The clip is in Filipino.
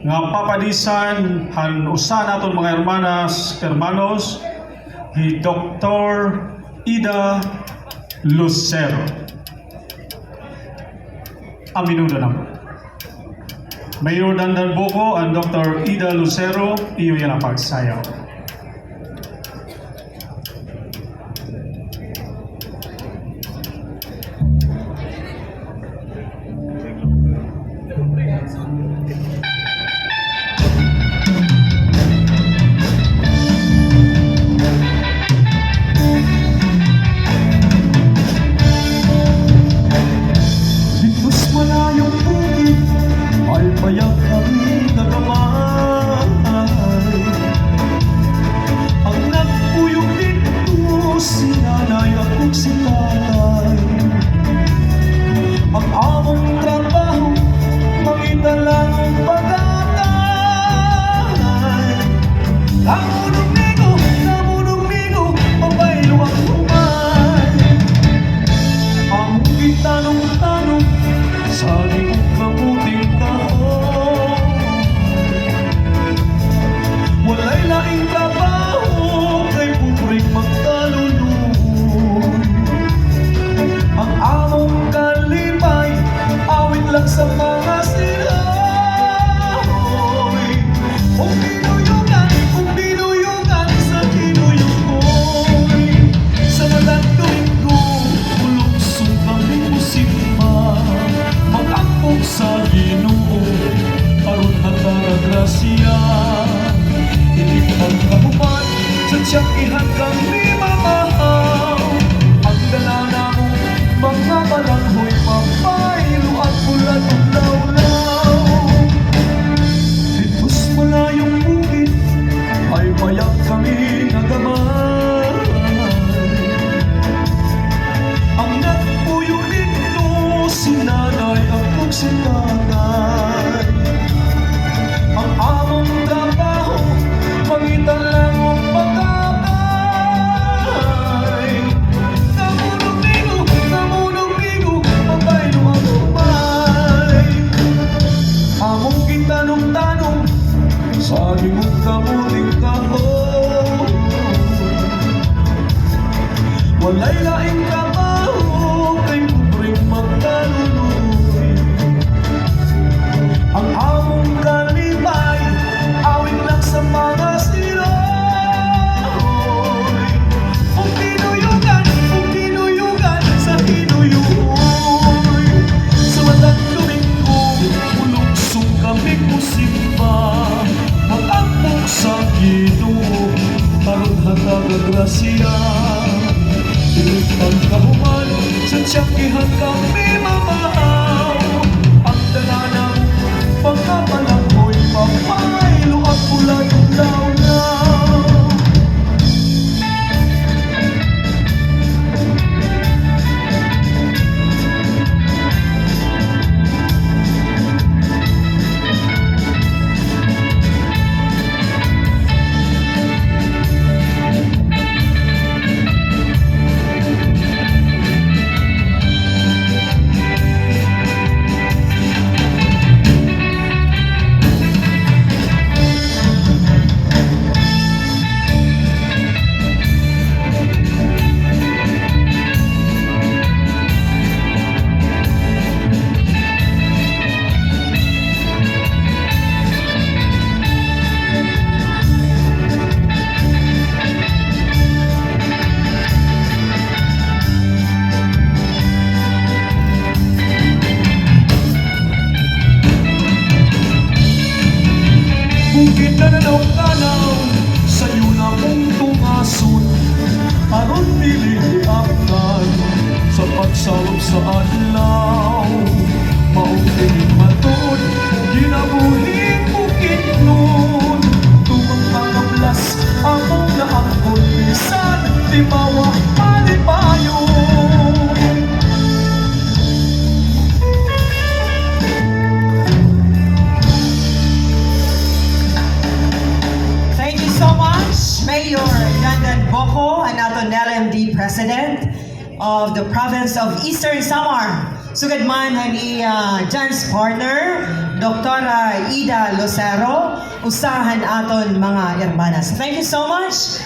nga papadisan han usa naton mga hermanos ni Dr. Ida Lucero. Aminudo na po. Mayor Dandan Boko and Dr. Ida Lucero, iyo yan ang pagsayaw. Payak kami nagamay. Ang nagpuyog dito si nanay at si tatay. Ang among trabaho mangita lang ang pag-atay. Namunog nigo, pabaylo ang humay. Among gitanong-tanong sa likong kamuting kahon. Walay laing trabaho kay putring magkaluluy. Ang among kalipay awit lang sa mga silahoy. Kung dinuyugan sa kinuyukoy. Sa malang domingo ulugsong kami musikma. Mag-akpog sa Ginoo aron hatara grasya. Itikpag kahuman sa tiyakihan kami mamahaw. Ang danana mo mga balanghoy mapaylo at bulan ng lawlaw. Ditos malayong bukid ay payak kami nagamay. Ang nagpuyog dito si nanay at si tatay. Ang among trabaho pangitan lang ang pagkakay. Namunog nigo, pabaylo ang umay. Among gitanong-tanong sa limong kamuting kahon. Walay laing trabaho kay putring magkaluluy. Ang among kalipay awit lang sa mga silahoy. Kung dinuyugan sa hinuyukoy. Sa matang domingo ulugsong kami musikma. Mag-akpog sa Ginoo aron hatag grasya. Ilikpag kahuman sa tiyakihan kami mamahaw. Ang dananang pagkabalanghoy papaylo at bulan ng lawlaw. Bukid na nanaw-tanaw sa'yo na mong tungason. Aron piliapnan sa pagsalop sa adlaw. Maunting matod, ginabuhin bukid nun. Tumang kakablas, among naangkon bisan di mawa malipayon. Mayor Dandan Boko, and ato LMD President of the province of Eastern Samar. Sugad man han Jan's partner, Dr. Ida Lucero, usahan aton mga hermanas. Thank you so much.